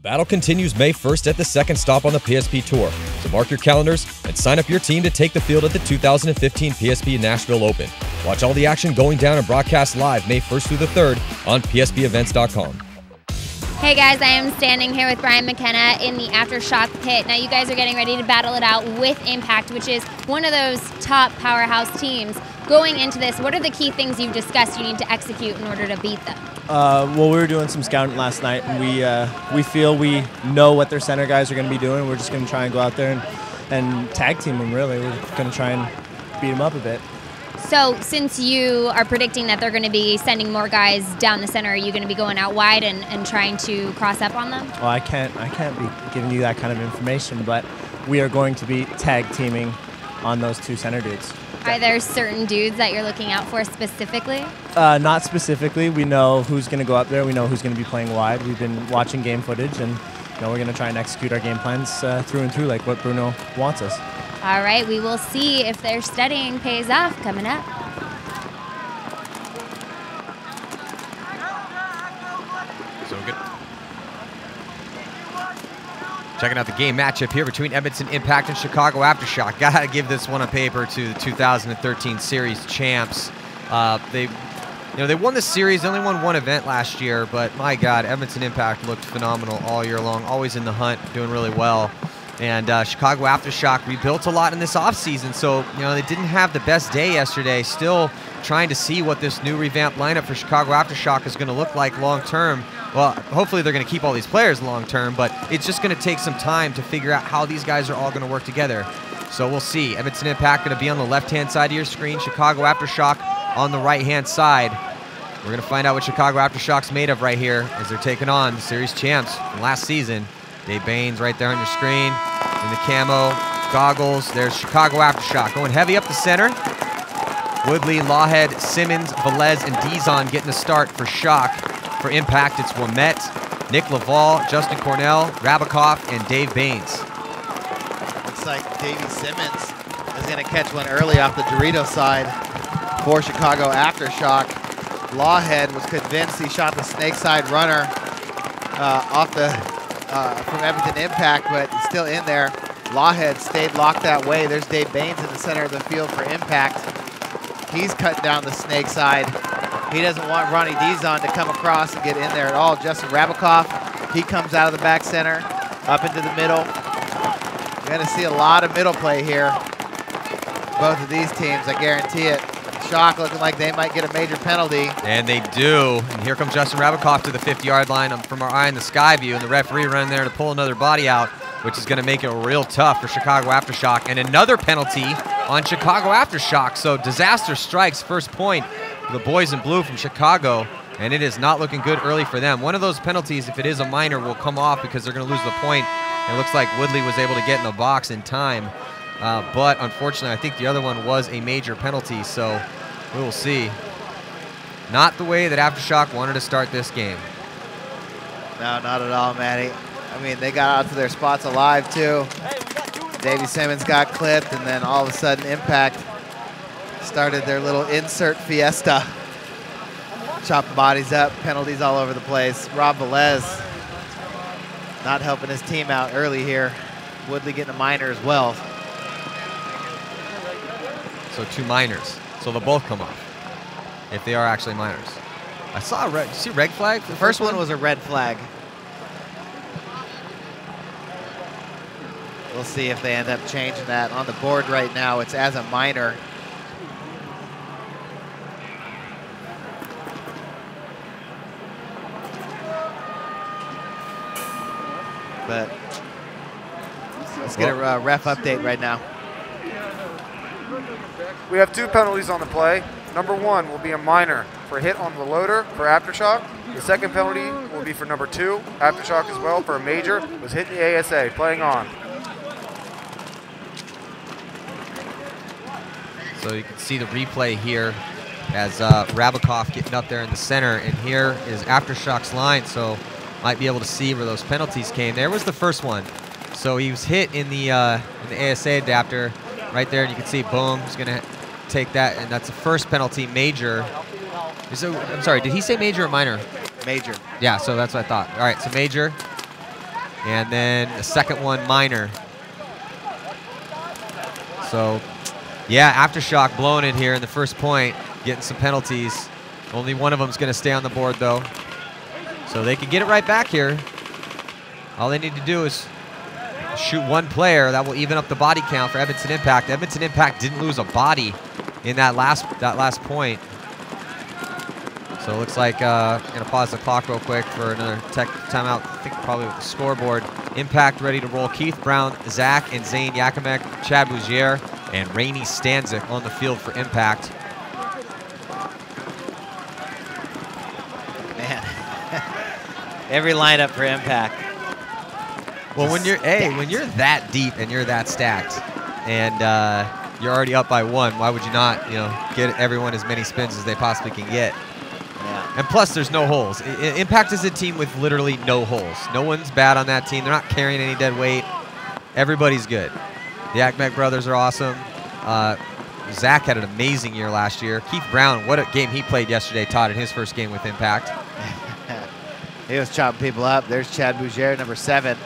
Battle continues May 1st at the second stop on the PSP Tour, so mark your calendars and sign up your team to take the field at the 2015 PSP Nashville Open. Watch all the action going down and broadcast live May 1st through the 3rd on pspevents.com. Hey guys, I am standing here with Brian McKenna in the Aftershock pit. Now you guys are getting ready to battle it out with Impact, which is one of those top powerhouse teams. Going into this, what are the key things you've discussed you need to execute in order to beat them? Well, we were doing some scouting last night, and we feel we know what their center guys are going to be doing. We're just going to try and go out there and tag team them, really. We're going to try and beat them up a bit. So since you are predicting that they're going to be sending more guys down the center, are you going to be going out wide and trying to cross up on them? Well, I can't be giving you that kind of information, but we are going to be tag teaming on those two center dudes. Are there certain dudes that you're looking out for specifically? Not specifically. We know who's going to go up there. We know who's going to be playing wide. We've been watching game footage, and we're going to try and execute our game plans through and through like what Bruno wants us. All right, we will see if their studying pays off coming up. So good. Checking out the game matchup here between Edmonton Impact and Chicago Aftershock. Gotta give this one on paper to the 2013 series champs. They won the series. They only won one event last year, but my God, Edmonton Impact looked phenomenal all year long. Always in the hunt, doing really well. And Chicago Aftershock rebuilt a lot in this offseason, so they didn't have the best day yesterday. Still trying to see what this new revamped lineup for Chicago Aftershock is going to look like long term. Well, hopefully they're going to keep all these players long term, but it's just going to take some time to figure out how these guys are all going to work together. So we'll see. Edmonton Impact going to be on the left-hand side of your screen. Chicago Aftershock on the right-hand side. We're going to find out what Chicago Aftershock's made of right here as they're taking on the series champs from last season. Dave Baines right there on your screen in the camo goggles. There's Chicago Aftershock going heavy up the center. Woodley, Lawhead, Simmons, Velez, and Dizon getting the start for Shock. For Impact, it's Womet, Nick Laval, Justin Cornell, Rabakoff, and Dave Baines. Looks like Davey Simmons is going to catch one early off the Dorito side for Chicago Aftershock. Lawhead was convinced he shot the snake side runner from Edmonton Impact, but he's still in there. Lawhead stayed locked that way. There's Dave Baines in the center of the field for Impact. He's cutting down the snake side. He doesn't want Ronnie Dizon to come across and get in there at all. Justin Rabakoff, he comes out of the back center, up into the middle. You're going to see a lot of middle play here. Both of these teams, I guarantee it. Shock looking like they might get a major penalty. And they do. And here comes Justin Rabakoff to the 50-yard line from our eye in the sky view, and the referee running there to pull another body out, which is going to make it real tough for Chicago Aftershock. And another penalty on Chicago Aftershock. So disaster strikes, first point for the boys in blue from Chicago, and it is not looking good early for them. One of those penalties, if it is a minor, will come off because they're going to lose the point. It looks like Woodley was able to get in the box in time. But unfortunately, I think the other one was a major penalty, so we will see. Not the way that Aftershock wanted to start this game. No, not at all, Matty. I mean, they got out to their spots alive, too. Davey Simmons got clipped, and then all of a sudden, Impact started their little insert fiesta. Chopping bodies up, penalties all over the place. Rob Velez not helping his team out early here. Woodley getting a minor as well. So two minors. So they'll both come off if they are actually minors. I saw a red. Did you see red flag? The first one was a red flag. We'll see if they end up changing that. On the board right now, it's as a minor. But let's get a ref update right now. We have two penalties on the play. Number one will be a minor for hit on the loader for Aftershock. The second penalty will be for number two, Aftershock as well, for a major, was hit in the ASA, playing on. So you can see the replay here as Rabakoff getting up there in the center, and here is Aftershock's line, so might be able to see where those penalties came. There was the first one. So he was hit in the ASA adapter right there, and you can see, boom, he's going to take that, and that's the first penalty, major. I'm sorry, did he say major or minor? Major. Yeah, so that's what I thought. All right, so major. And then the second one, minor. So, yeah, Aftershock blowing it here in the first point, getting some penalties. Only one of them is going to stay on the board, though. So they can get it right back here. All they need to do is shoot one player. That will even up the body count for Edmonton Impact. Edmonton Impact didn't lose a body in that last point. So it looks like I'm going to pause the clock real quick for another tech timeout. I think probably with the scoreboard. Impact ready to roll. Keith Brown, Zach, and Zane Yakimek, Chad Bougier, and Rainey Stanzik on the field for Impact. Man, every lineup for Impact. Well, when you're that deep and you're that stacked, and you're already up by one, why would you not, get everyone as many spins as they possibly can get? Yeah. And plus, there's no holes. Impact is a team with literally no holes. No one's bad on that team. They're not carrying any dead weight. Everybody's good. The Akmek brothers are awesome. Zach had an amazing year last year. Keith Brown, what a game he played yesterday, Todd, in his first game with Impact. He was chopping people up. There's Chad Bougier, number 7.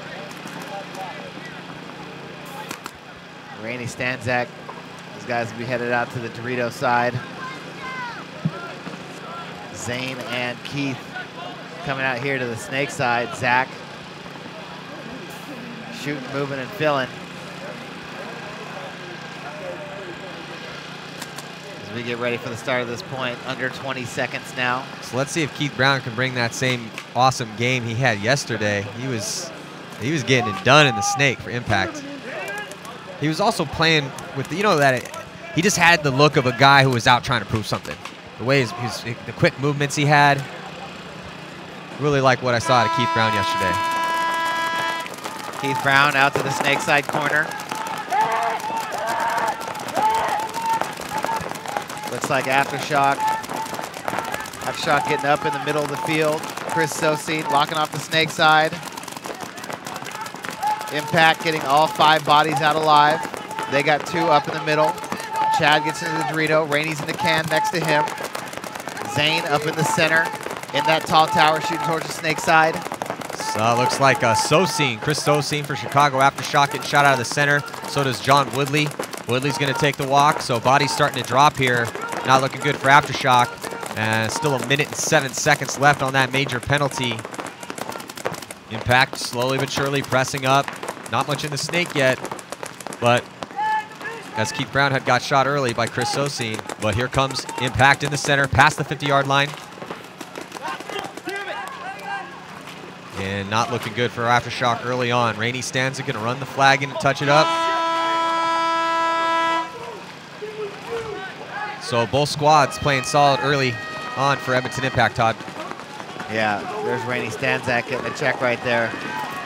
Rainey Stanzak. These guys will be headed out to the Dorito side. Zane and Keith coming out here to the Snake side. Zach shooting, moving, and filling. As we get ready for the start of this point, under 20 seconds now. So let's see if Keith Brown can bring that same awesome game he had yesterday. He was getting it done in the Snake for Impact. He was also playing with, he just had the look of a guy who was out trying to prove something. The way the quick movements he had. Really like what I saw out of Keith Brown yesterday. Keith Brown out to the Snake side corner. Looks like Aftershock. Aftershock getting up in the middle of the field. Chris Sosine locking off the Snake side. Impact getting all 5 bodies out alive. They got 2 up in the middle. Chad gets into the Dorito. Rainey's in the can next to him. Zane up in the center in that tall tower shooting towards the Snake side. So looks like Sosine, Chris Sosine for Chicago Aftershock getting shot out of the center. So does John Woodley. Woodley's going to take the walk. So body's starting to drop here. Not looking good for Aftershock. And still 1 minute and 7 seconds left on that major penalty. Impact slowly but surely pressing up. Not much in the Snake yet, but as Keith Brown had got shot early by Chris Sosine. But here comes Impact in the center, past the 50-yard line. And not looking good for Aftershock early on. Rainey Stanza going to run the flag in and touch it up. So both squads playing solid early on for Edmonton Impact, Todd. Yeah, there's Rainey Stanzak getting a check right there.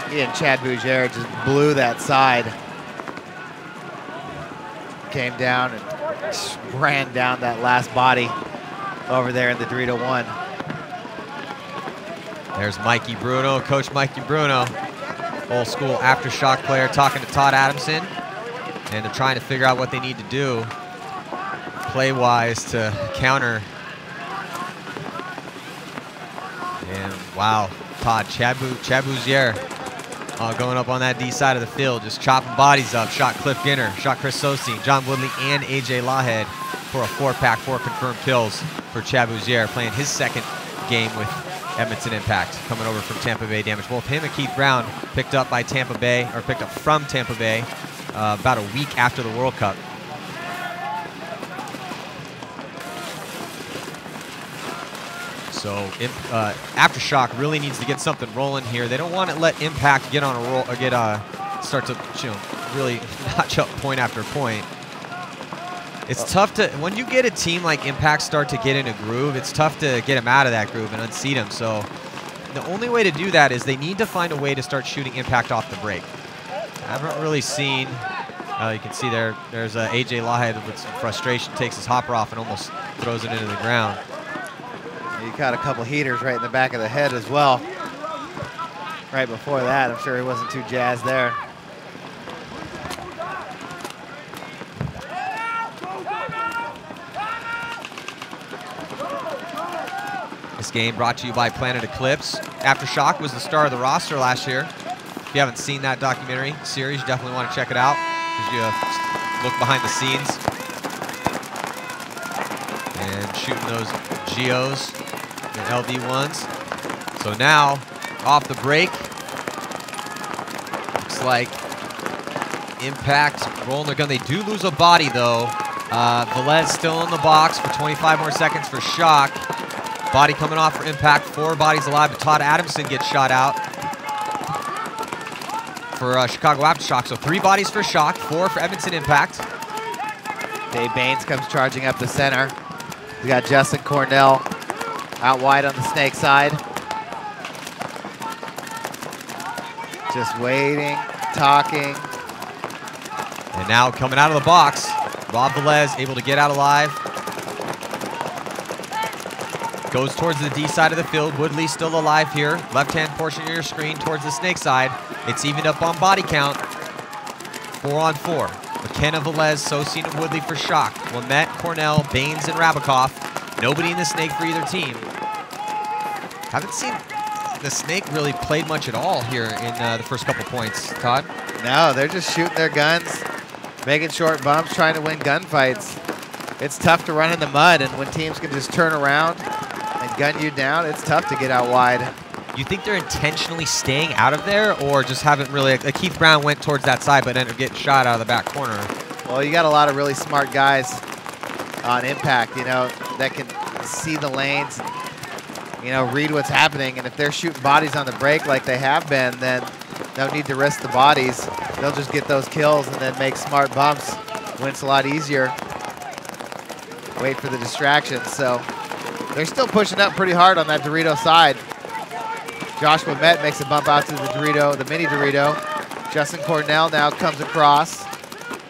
He and Chad Bougier just blew that side. Came down and ran down that last body over there in the Dorito 1. There's Mikey Bruno, Coach Mikey Bruno, old school Aftershock player, talking to Todd Adamson. And they're trying to figure out what they need to do play-wise to counter. And wow, Todd, Chad Bougier going up on that D side of the field, just chopping bodies up. Shot Cliff Ginner, shot Chris Sosine, John Woodley, and AJ Lawhead for a 4-pack, 4 confirmed kills for Chad Bougier, playing his second game with Edmonton Impact, coming over from Tampa Bay Damage. Both him and Keith Brown picked up from Tampa Bay about a week after the World Cup. So Aftershock really needs to get something rolling here. They don't want to let Impact get on a roll, or start to really notch up point after point. It's tough to, when you get a team like Impact start to get in a groove, it's tough to get them out of that groove and unseat them. So the only way to do that is they need to find a way to start shooting Impact off the break. I haven't really seen, you can see there's AJ Lawhead with some frustration, takes his hopper off and almost throws it into the ground. He caught a couple heaters right in the back of the head as well. Right before that, I'm sure he wasn't too jazzed there. This game brought to you by Planet Eclipse. Aftershock was the star of the roster last year. If you haven't seen that documentary series, you definitely want to check it out. Gives you a look behind the scenes. And shooting those Geos, the LV1s. So now, off the break. Looks like Impact rolling their gun. They do lose a body, though. Velez still in the box for 25 more seconds for Shock. Body coming off for Impact. 4 bodies alive, but Todd Adamson gets shot out for Chicago Aftershock. So 3 bodies for Shock, 4 for Edmonton Impact. Dave Baines comes charging up the center. We got Justin Cornell out wide on the snake side. Just waiting, talking. And now coming out of the box, Rob Velez able to get out alive. Goes towards the D side of the field. Woodley still alive here. Left-hand portion of your screen towards the snake side. It's evened up on body count. 4 on 4. McKenna, Velez, Sosine, and Woodley for Shock. Lamet, Cornell, Baines, and Rabikoff. Nobody in the snake for either team. Haven't seen the snake really played much at all here in the first couple points. Todd? No, they're just shooting their guns, making short bumps, trying to win gunfights. It's tough to run in the mud, and when teams can just turn around and gun you down, it's tough to get out wide. You think they're intentionally staying out of there, or just haven't really? Keith Brown went towards that side, but ended up getting shot out of the back corner. Well, you got a lot of really smart guys on Impact, you know, that can see the lanes, you know, read what's happening. And if they're shooting bodies on the break like they have been, then don't need to risk the bodies. They'll just get those kills and then make smart bumps when it's a lot easier. Wait for the distractions. So they're still pushing up pretty hard on that Dorito side. Joshua Met makes a bump out to the Dorito, the mini Dorito. Justin Cornell now comes across.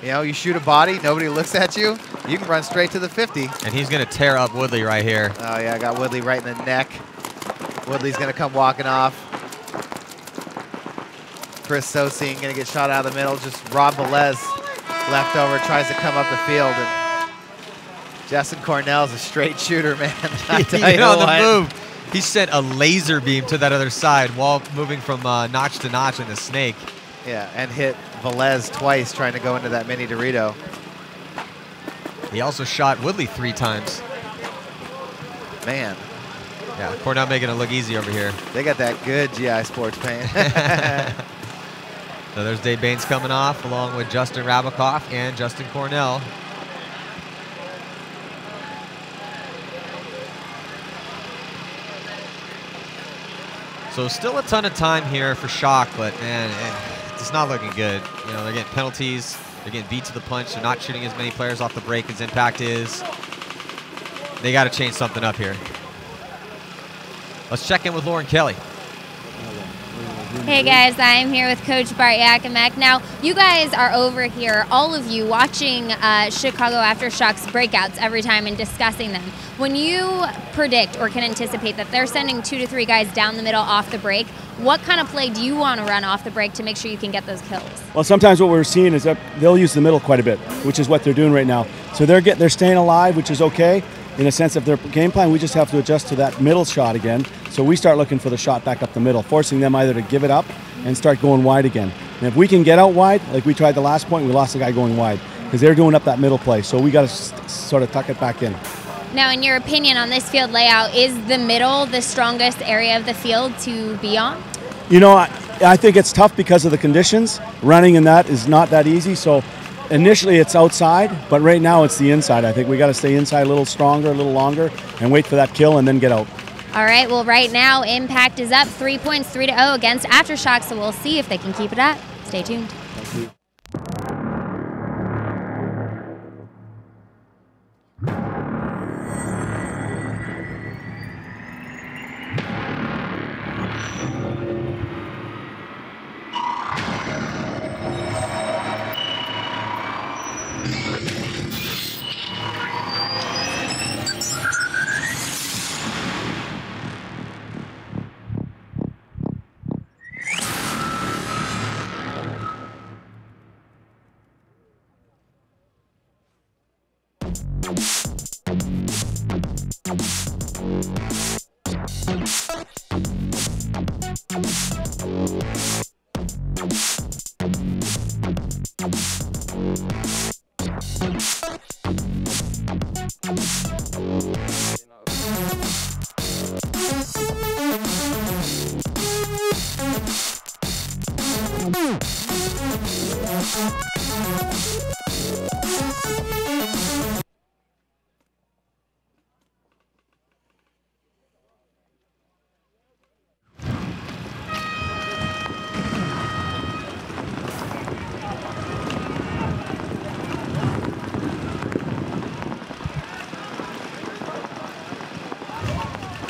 You know, you shoot a body, nobody looks at you, you can run straight to the 50. And he's going to tear up Woodley right here. Oh, yeah, I got Woodley right in the neck. Woodley's going to come walking off. Chris Sosine going to get shot out of the middle. Just Rob Velez left over, tries to come up the field. And Justin Cornell's a straight shooter, man. I tell you on what. the move. He sent a laser beam to that other side while moving from notch to notch in the snake. Yeah, and hit Velez twice trying to go into that mini Dorito. He also shot Woodley 3 times. Man. Yeah, Cornell making it look easy over here. They got that good GI Sports paint. So there's Dave Baines coming off along with Justin Rabikoff and Justin Cornell. So still a ton of time here for Shock, but man, it's not looking good. You know, they're getting penalties. They're getting beat to the punch. They're not shooting as many players off the break as Impact is. They got to change something up here. Let's check in with Lauren Kelly. Hey guys, I'm here with Coach Bart Yakimek. Now, you guys are over here, all of you, watching Chicago Aftershock's breakouts every time and discussing them. When you predict or can anticipate that they're sending 2 to 3 guys down the middle off the break, what kind of play do you want to run off the break to make sure you can get those kills? Well, sometimes what we're seeing is that they'll use the middle quite a bit, which is what they're doing right now. So they're staying alive, which is okay. In a sense of their game plan, we just have to adjust to that middle shot again. So we start looking for the shot back up the middle, forcing them either to give it up and start going wide again. And if we can get out wide, like we tried the last point, we lost the guy going wide because they're doing up that middle play. So we got to sort of tuck it back in. Now, in your opinion on this field layout, is the middle the strongest area of the field to be on? You know, I think it's tough because of the conditions. Running in that is not that easy. So initially it's outside, but right now it's the inside. I think we got to stay inside a little stronger, a little longer, and wait for that kill and then get out. All right, well, right now, Impact is up 3 points, 3-0 against Aftershock, so we'll see if they can keep it up. Stay tuned. Thank you.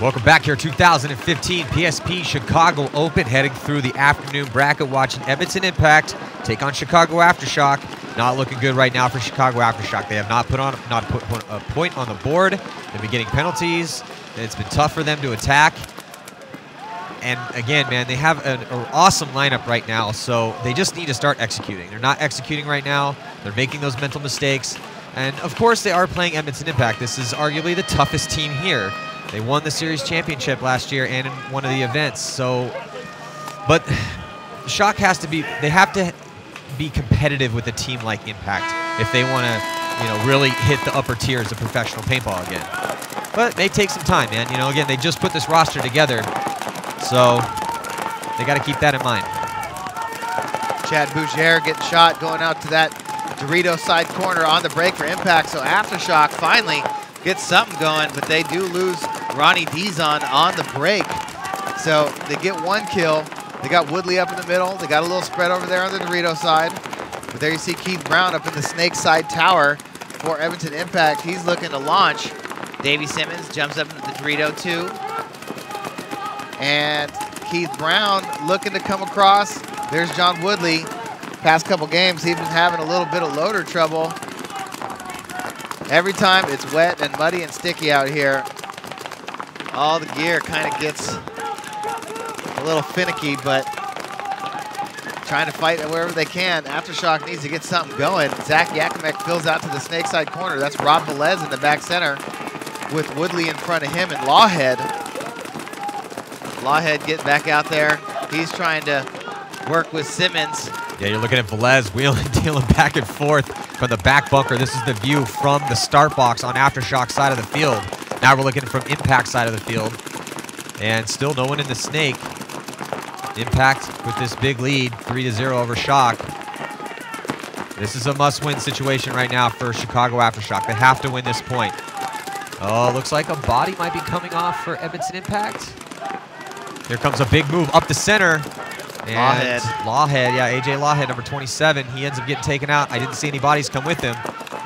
Welcome back here, 2015 PSP Chicago Open, heading through the afternoon bracket, watching Edmonton Impact take on Chicago Aftershock. Not looking good right now for Chicago Aftershock. They have not put a point on the board. They've been getting penalties, and it's been tough for them to attack. And again, man, they have an awesome lineup right now, so they just need to start executing. They're not executing right now. They're making those mental mistakes. And of course, they are playing Edmonton Impact. This is arguably the toughest team here. They won the series championship last year and in one of the events. So, but Shock has to be, they have to be competitive with a team like Impact if they want to, really hit the upper tiers of professional paintball again. But it may take some time, man. Again, they just put this roster together, so they got to keep that in mind. Chad Bougere getting shot, going out to that Dorito side corner on the break for Impact. So Aftershock finally gets something going, but they do lose Ronnie Dizon on the break. So they get one kill. They got Woodley up in the middle. They got a little spread over there on the Dorito side. But there you see Keith Brown up in the Snake side tower for Edmonton Impact. He's looking to launch. Davey Simmons jumps up into the Dorito too. And Keith Brown looking to come across. There's John Woodley. Past couple games, he's been having a little bit of loader trouble. Every time it's wet and muddy and sticky out here, all the gear kind of gets a little finicky, but trying to fight wherever they can. Aftershock needs to get something going. Zach Yakimek fills out to the Snake side corner. That's Rob Velez in the back center with Woodley in front of him and Lawhead. Lawhead getting back out there. He's trying to work with Simmons. Yeah, you're looking at Velez wheeling, dealing back and forth from the back bunker. This is the view from the start box on Aftershock side of the field. Now we're looking from Impact side of the field. And still no one in the Snake. Impact with this big lead, 3-0 over Shock. This is a must-win situation right now for Chicago Aftershock. They have to win this point. Oh, looks like a body might be coming off for Edmonton Impact. Here comes a big move up the center. And Lawhead, yeah, AJ Lawhead, number 27. He ends up getting taken out. I didn't see any bodies come with him.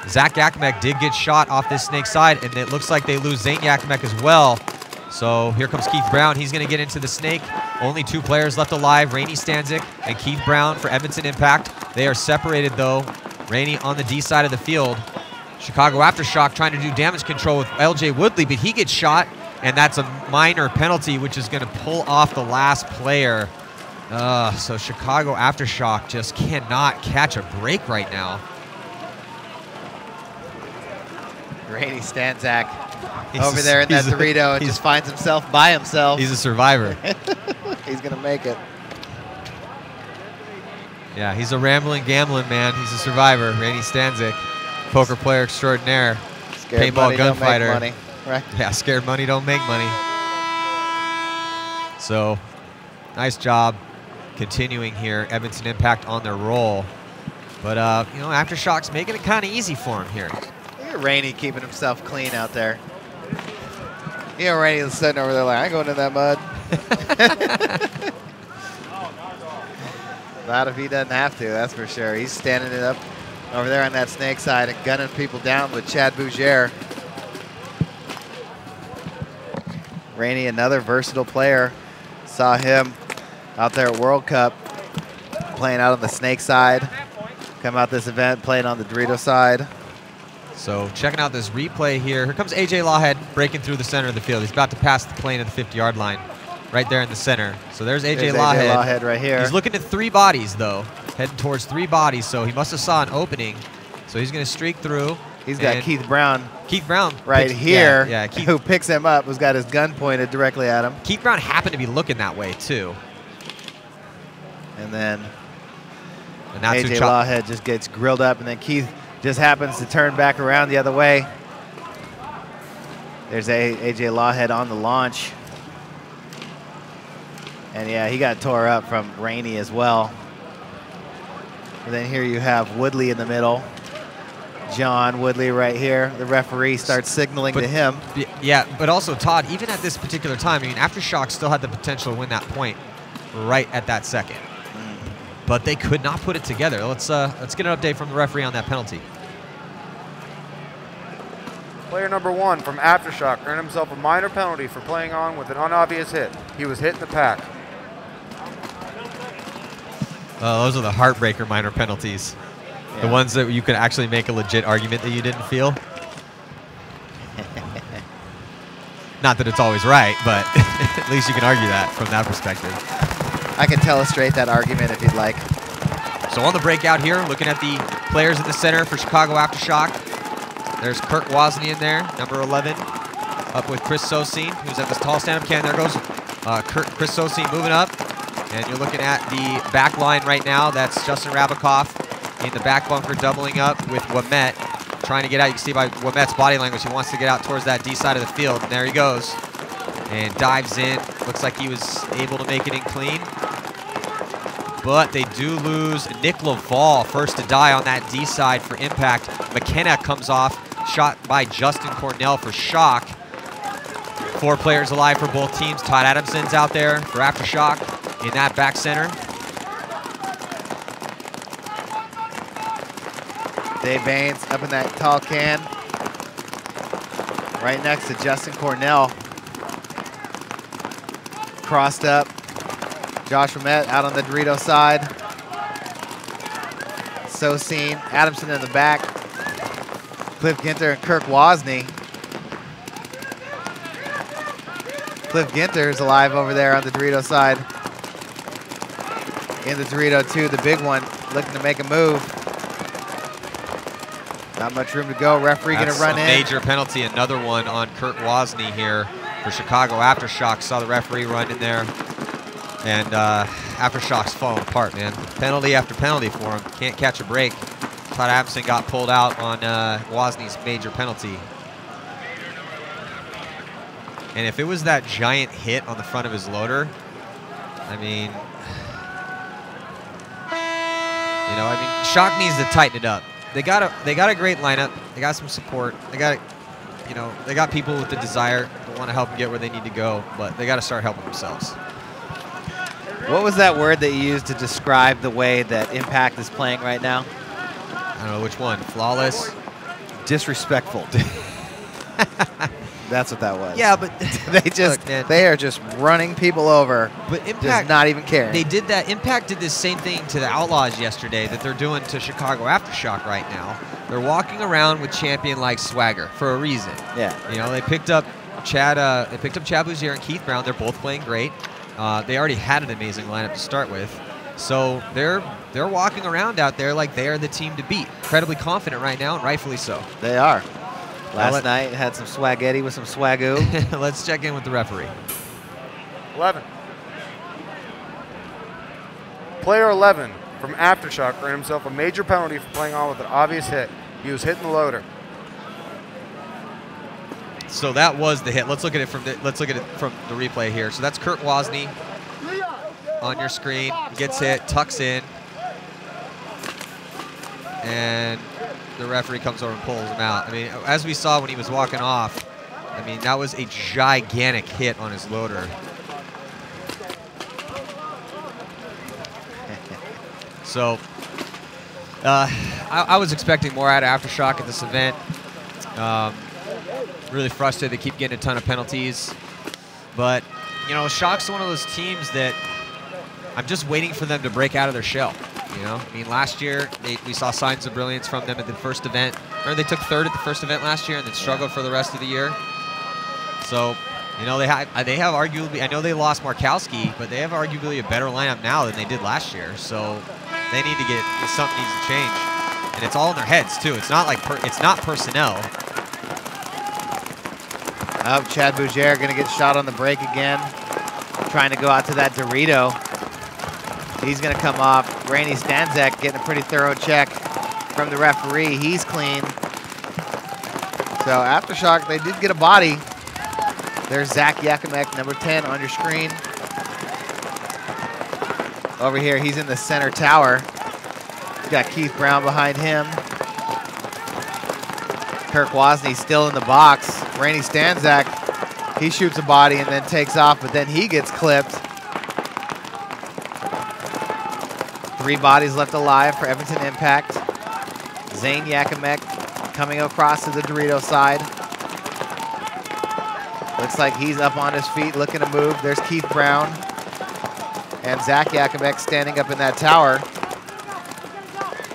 Zach Yakimek did get shot off this Snake side, and it looks like they lose Zane Yakimek as well. So here comes Keith Brown. He's going to get into the Snake. Only two players left alive, Rainey Stanzik and Keith Brown for Edmonton Impact. They are separated, though. Rainey on the D side of the field. Chicago Aftershock trying to do damage control with LJ Woodley, but he gets shot, and that's a minor penalty, which is going to pull off the last player. So Chicago Aftershock just cannot catch a break right now. Rainey Stanzak over there in that Dorito and just finds himself by himself. He's a survivor. He's going to make it. Yeah, he's a rambling, gambling man. He's a survivor. Rainey Stanzik, poker player extraordinaire, scared paintball gunfighter. Money, right? Yeah, scared money don't make money. So, nice job continuing here. Edmonton Impact on their roll. But, Aftershock's making it kind of easy for him here. Look at Rainey keeping himself clean out there. Rainey's sitting over there like, I ain't going in that mud. Not if he doesn't have to, that's for sure. He's standing it up over there on that Snake side and gunning people down with Chad Bougere. Rainey, another versatile player. Saw him out there at World Cup playing out on the Snake side. Come out this event playing on the Dorito side. So checking out this replay here. Here comes AJ Lawhead breaking through the center of the field. He's about to pass the plane at the 50-yard line right there in the center. So there's AJ Lawhead. AJ Lawhead right here. He's looking at 3 bodies, though. Heading towards 3 bodies, so he must have saw an opening. So he's going to streak through. He's got Keith Brown. Keith Brown. Right here, yeah, who picks him up, who's got his gun pointed directly at him. Keith Brown happened to be looking that way, too. And then AJ Lawhead just gets grilled up, and then Keith just happens to turn back around the other way. There's AJ Lawhead on the launch. And yeah, he got tore up from Rainey as well. And then here you have Woodley in the middle. John Woodley right here. The referee starts signaling to him. Yeah, but also, Todd, even at this particular time, I mean, Aftershock still had the potential to win that point right at that second. But they could not put it together. Let's get an update from the referee on that penalty. Player number 1 from Aftershock earned himself a minor penalty for playing on with an unobvious hit. He was hit in the pack. Those are the heartbreaker minor penalties. Yeah. The ones that you could actually make a legit argument that you didn't feel. Not that it's always right, but at least you can argue that from that perspective. I can illustrate that argument if you'd like. So on the breakout here, looking at the players in the center for Chicago Aftershock. There's Kirk Wozni in there, number 11, up with Chris Sosine, who's at this tall stand-up can. There goes Chris Sosine moving up. And you're looking at the back line right now. That's Justin Rabikoff in the back bunker doubling up with Wamet, trying to get out. You can see by Wamet's body language, he wants to get out towards that D side of the field. And there he goes. And dives in. Looks like he was able to make it in clean. But they do lose Nick Laval, first to die on that D side for Impact. McKenna comes off, shot by Justin Cornell for Shock. 4 players alive for both teams. Todd Adamson's out there for Aftershock in that back center. Dave Baines up in that tall can. Right next to Justin Cornell. Crossed up. Josh Wamet out on the Dorito side. Sosine, Adamson in the back. Cliff Ginter and Kirk Wozni. Cliff Ginter is alive over there on the Dorito side. In the Dorito too, the big one, looking to make a move. Not much room to go. Referee going to run in. Major penalty, another one on Kurt Wozni here for Chicago Aftershock. Saw the referee run in there. And Aftershock's falling apart, man. Penalty after penalty for him. Can't catch a break. Todd Adamson got pulled out on Wozny's major penalty. And if it was that giant hit on the front of his loader, I mean, Shock needs to tighten it up. They got a great lineup. They got some support. They got people with the desire to want to help them get where they need to go, but they got to start helping themselves. What was that word that you used to describe the way that Impact is playing right now? I don't know which one. Flawless? Disrespectful. That's what that was. Yeah, but they are just running people over. But Impact, just not even caring. They did that. Impact did this same thing to the Outlaws yesterday that they're doing to Chicago Aftershock right now. They're walking around with champion-like swagger for a reason. Yeah. They picked up Chad. They picked up Chad Bouzier and Keith Brown. They're both playing great. They already had an amazing lineup to start with. So they're walking around out there like they are the team to beat. Incredibly confident right now, and rightfully so. They are. Last night had some swaggetti with some swagoo. Let's check in with the referee. 11. Player 11 from Aftershock earned himself a major penalty for playing on with an obvious hit. He was hitting the loader. So that was the hit. Let's look at it from the replay here. So that's Kurt Wozni on your screen. He gets hit, tucks in, and the referee comes over and pulls him out. I mean, as we saw when he was walking off, I mean, that was a gigantic hit on his loader. So I was expecting more out of Aftershock at this event. Really frustrated. They keep getting a ton of penalties. But, Shock's one of those teams that I'm just waiting for them to break out of their shell. I mean, last year we saw signs of brilliance from them at the first event. Remember, they took third at the first event last year and then struggled for the rest of the year. So, they have arguably, I know they lost Markowski, but they have arguably a better lineup now than they did last year. So they need to something needs to change, and it's all in their heads too. It's not like it's not personnel. Chad Bouzier going to get shot on the break again, trying to go out to that Dorito. He's going to come off. Rainey Stanzak getting a pretty thorough check from the referee. He's clean. So Aftershock, they did get a body. There's Zach Yakimek, number 10 on your screen. Over here, he's in the center tower. Got Keith Brown behind him. Kirk Wozni still in the box. Rainey Stanzak, he shoots a body and then takes off, but then he gets clipped. 3 bodies left alive for Edmonton Impact. Zane Yakimek coming across to the Dorito side. Looks like he's up on his feet looking to move. There's Keith Brown and Zach Yakimek standing up in that tower.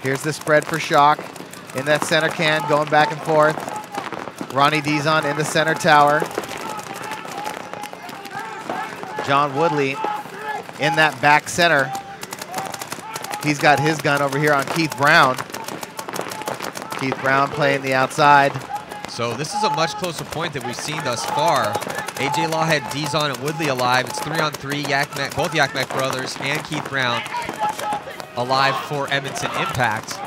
Here's the spread for Shock in that center can, going back and forth. Ronnie Dizon in the center tower. John Woodley in that back center. He's got his gun over here on Keith Brown. Keith Brown playing the outside. So this is a much closer point than we've seen thus far. AJ Law had Dizon and Woodley alive. It's 3-on-3. Yakimek, both Yakimek brothers and Keith Brown alive for Edmonton Impact.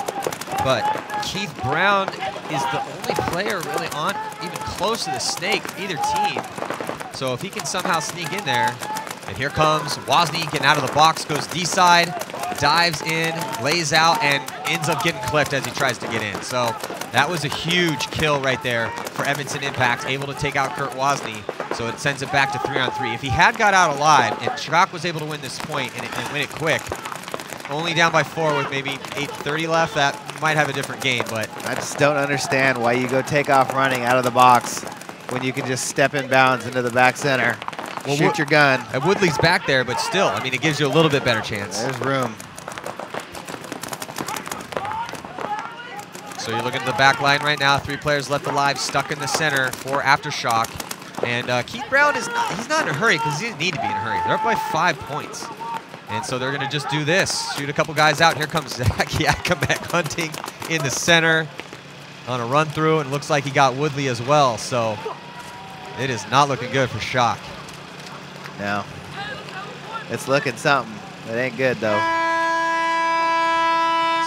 But Keith Brown is the only player really on even close to the snake, either team. So if he can somehow sneak in there, and here comes Wozni getting out of the box, goes D-side, dives in, lays out, and ends up getting clipped as he tries to get in. So that was a huge kill right there for Edmonton Impact, able to take out Kurt Wozni. So it sends it back to 3-on-3. If he had got out alive and Shock was able to win this point and win it quick, only down by 4 with maybe 8:30 left, that might have a different game. But I just don't understand why you go take off running out of the box when you can just step in bounds into the back center, shoot your gun. And Woodley's back there, but still, I mean, it gives you a little bit better chance. There's room. So you're looking at the back line right now. 3 players left alive, stuck in the center for Aftershock. And Keith Brown he's not in a hurry because he doesn't need to be in a hurry. They're up by 5 points. And so they're going to just do this, shoot a couple guys out. Here comes Zach Yakimek hunting in the center on a run through, and it looks like he got Woodley as well. So it is not looking good for Shock. No, it's looking something. It ain't good though.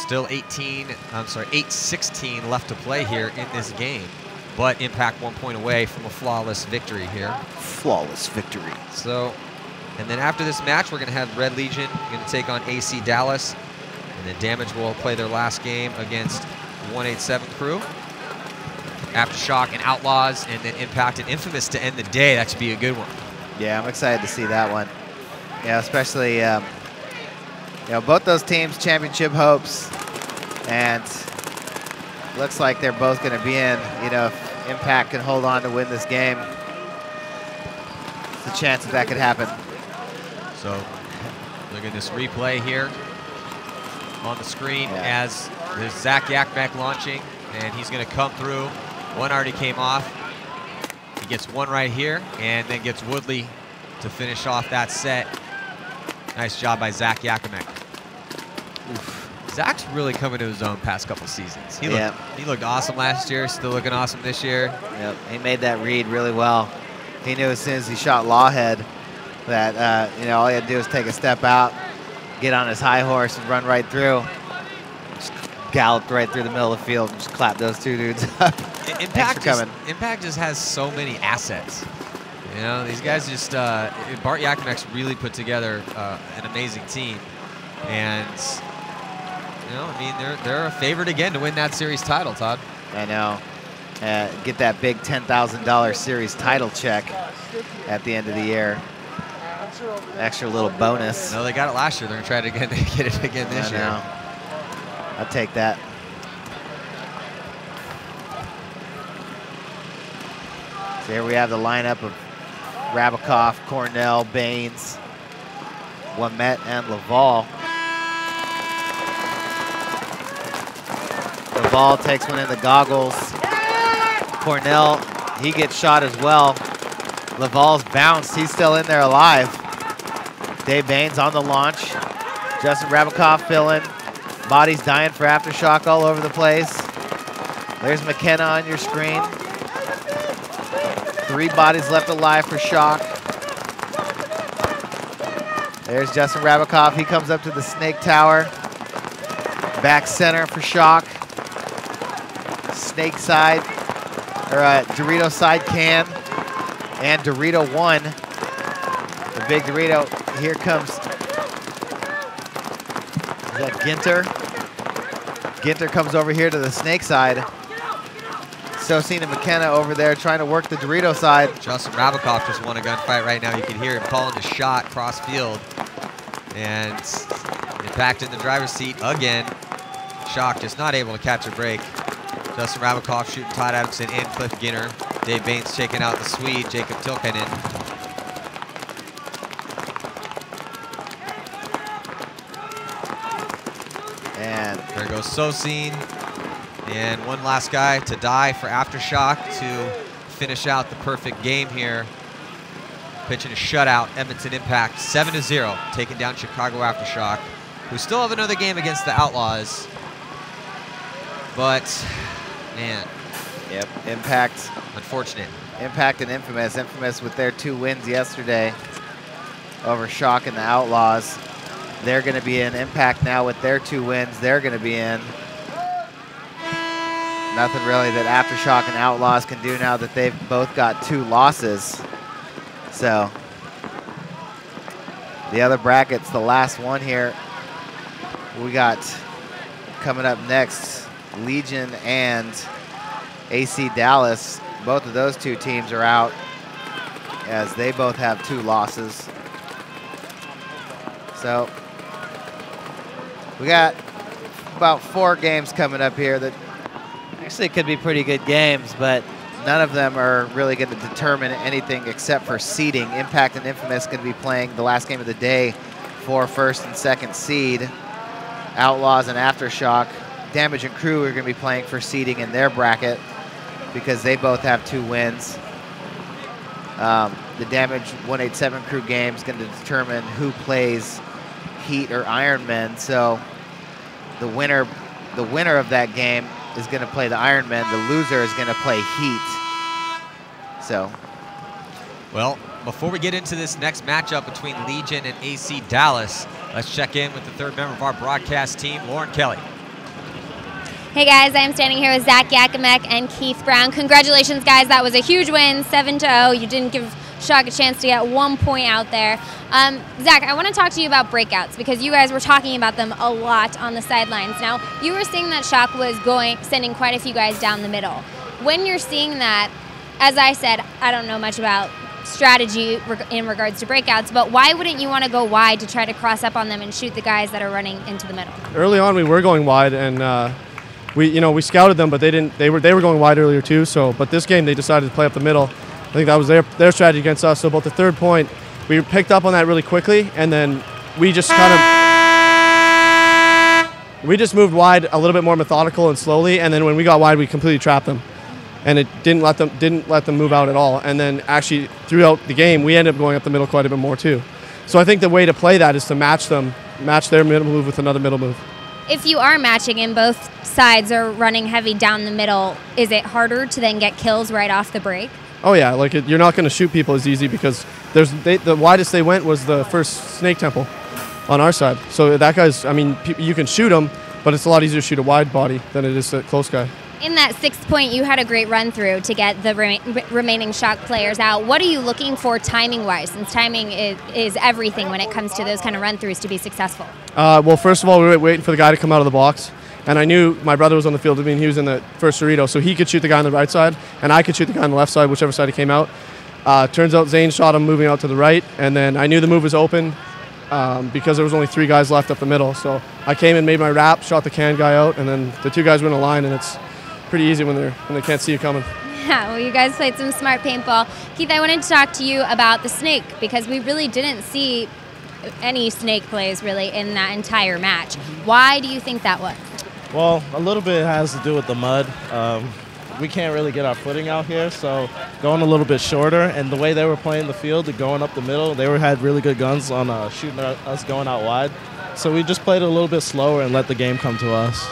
Still 8-16 left to play here in this game. But Impact 1 point away from a flawless victory here. Flawless victory. So, and then after this match, we're going to have Red Legion going to take on AC Dallas. And then Damage will play their last game against 187 Crew. Aftershock and Outlaws, and then Impact and Infamous to end the day. That should be a good one. Yeah, I'm excited to see that one. Yeah, especially, both those teams, championship hopes, and looks like they're both going to be in. If Impact can hold on to win this game, there's a chance that could happen. So, look at this replay here on the screen as there's Zach Yakimek launching, and he's going to come through. One already came off. He gets one right here, and then gets Woodley to finish off that set. Nice job by Zach Yakimek. Zach's really coming to his own past couple seasons. He looked awesome last year, still looking awesome this year. Yep, he made that read really well. He knew as soon as he shot Lawhead that all he had to do was take a step out, get on his high horse, and run right through. Just galloped right through the middle of the field and just clapped those 2 dudes up. Impact just has so many assets. These guys just Bart Yakimek's really put together an amazing team, and they're a favorite again to win that series title, Todd. I know. Get that big $10,000 series title check at the end of the year. Extra little bonus. No, they got it last year. They're gonna try to get it again this year. I'll take that. So here we have the lineup of Rabikoff, Cornell, Baines, Wamet, and Laval. Laval takes one in the goggles. Cornell, he gets shot as well. Laval's bounced. He's still in there alive. Dave Baines on the launch. Justin Rabikoff filling. Bodies dying for Aftershock all over the place. There's McKenna on your screen. 3 bodies left alive for Shock. There's Justin Rabikoff. He comes up to the Snake Tower. Back center for Shock. Snake side, or Dorito side can, and Dorito 1. The big Dorito. Here comes, is that Ginter? Ginter comes over here to the snake side. Sosine and McKenna over there trying to work the Dorito side. Justin Rabikoff just won a gunfight right now. You can hear him calling the shot cross field. And Impact in the driver's seat again. Shock just not able to catch a break. Justin Rabikoff shooting Todd Adamson and Cliff Ginter. Dave Baines taking out the Swede, Jacob Tilkanen. And there goes Sosine. And one last guy to die for Aftershock to finish out the perfect game here. Pitching a shutout, Edmonton Impact 7-0, taking down Chicago Aftershock, who still have another game against the Outlaws. But, man. Yep, Impact. Unfortunate. Impact and Infamous. Infamous with their 2 wins yesterday over Shock and the Outlaws. They're going to be in. Impact now with their 2 wins. They're going to be in. Nothing really that Aftershock and Outlaws can do now that they've both got 2 losses. So the other brackets, the last one here, we got coming up next, Legion and AC Dallas. Both of those 2 teams are out as they both have 2 losses. So we got about 4 games coming up here that actually could be pretty good games, but none of them are really going to determine anything except for seeding. Impact and Infamous going to be playing the last game of the day for 1st and 2nd seed. Outlaws and Aftershock. Damage and Crew are going to be playing for seeding in their bracket because they both have 2 wins. The Damage 187 Crew game is going to determine who plays Heat or Ironmen. So the winner of that game is going to play the Ironmen. The loser is going to play Heat. So, well, before we get into this next matchup between Legion and AC Dallas, let's check in with the 3rd member of our broadcast team, Lauren Kelly. Hey guys, I'm standing here with Zach Yakimek and Keith Brown. Congratulations, guys. That was a huge win, 7-0. You didn't give Shock a chance to get 1 point out there. Zach, I want to talk to you about breakouts because you guys were talking about them a lot on the sidelines. Now, you were seeing that Shock was sending quite a few guys down the middle. When you're seeing that, as I said, I don't know much about strategy in regards to breakouts, but why wouldn't you want to go wide to try to cross up on them and shoot the guys that are running into the middle? Early on, we were going wide, and we scouted them, but they were going wide earlier too. So, but this game they decided to play up the middle. I think that was their strategy against us. So about the 3rd point, we picked up on that really quickly, and then we just moved wide a little bit more methodical and slowly. And then when we got wide, we completely trapped them, and it didn't let them move out at all. And then actually throughout the game, we ended up going up the middle quite a bit more too. So I think the way to play that is to match their middle move with another middle move. If you are matching and both sides are running heavy down the middle, is it harder to then get kills right off the break? Oh yeah, like you're not going to shoot people as easy because the widest they went was the first Snake Temple on our side. So that guy's, I mean, you can shoot him, but it's a lot easier to shoot a wide body than it is a close guy. In that 6th point, you had a great run through to get the remaining Shock players out. What are you looking for timing-wise, since timing is everything when it comes to those kind of run-throughs to be successful? Well, first of all, we were waiting for the guy to come out of the box. And I knew my brother was on the field. I mean, he was in the first Dorito, so he could shoot the guy on the right side, and I could shoot the guy on the left side, whichever side he came out. Turns out Zane shot him moving out to the right, and then I knew the move was open because there was only 3 guys left up the middle. So I came and made my wrap, shot the can guy out, and then the 2 guys were in a line, and it's pretty easy when they can't see you coming. Yeah, well, you guys played some smart paintball. Keith, I wanted to talk to you about the snake because we really didn't see any snake plays really in that entire match. Why do you think that was? Well, a little bit has to do with the mud. We can't really get our footing out here, so going a little bit shorter. And the way they were playing the field, going up the middle, they had really good guns on shooting us going out wide. So we just played a little bit slower and let the game come to us.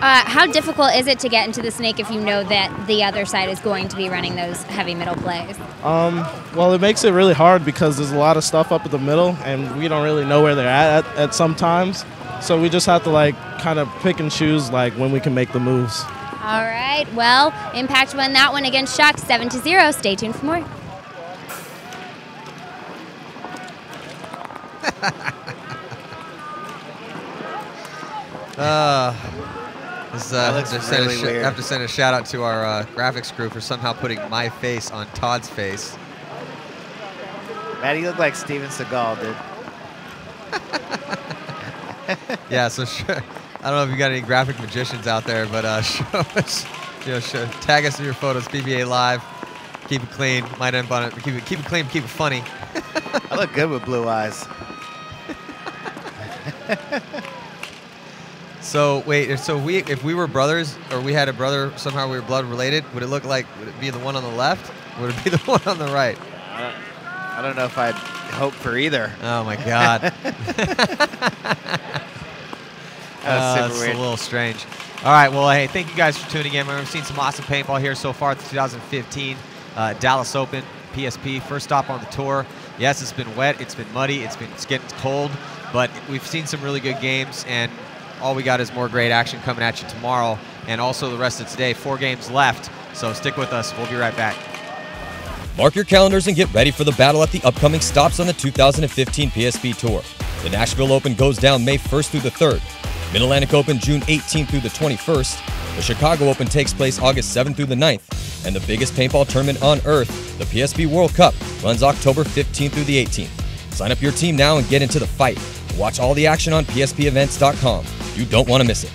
How difficult is it to get into the snake if you know that the other side is going to be running those heavy middle plays? Well, it makes it really hard because there's a lot of stuff up in the middle, and we don't really know where they're at some times. So we just have to kind of pick and choose when we can make the moves. All right. Well, Impact won that one against Shock 7-0. Stay tuned for more. That looks really weird. I have to send a shout out to our graphics crew for somehow putting my face on Todd's face. Matt, you look like Steven Seagal, dude. Yeah, so sure. I don't know if you got any graphic magicians out there, but show us, tag us in your photos, PBA Live. Keep it clean. Might end on it. Keep it clean. Keep it funny. I look good with blue eyes. So wait, if we were brothers, or we had a brother, somehow we were blood related, would it be the one on the left? Would it be the one on the right? I don't know if I'd hope for either. Oh my God. That's super weird. a little strange. All right, well, hey, thank you guys for tuning in. We've seen some awesome paintball here so far at the 2015 Dallas Open PSP, first stop on the tour. Yes, it's been wet, it's been muddy, it's getting cold, but we've seen some really good games, and all we got is more great action coming at you tomorrow, and also the rest of today. 4 games left, so stick with us. We'll be right back. Mark your calendars and get ready for the battle at the upcoming stops on the 2015 PSP Tour. The Nashville Open goes down May 1st through the 3rd. Mid-Atlantic Open June 18th through the 21st. The Chicago Open takes place August 7th through the 9th. And the biggest paintball tournament on earth, the PSP World Cup, runs October 15th through the 18th. Sign up your team now and get into the fight. Watch all the action on PSPevents.com. You don't want to miss it.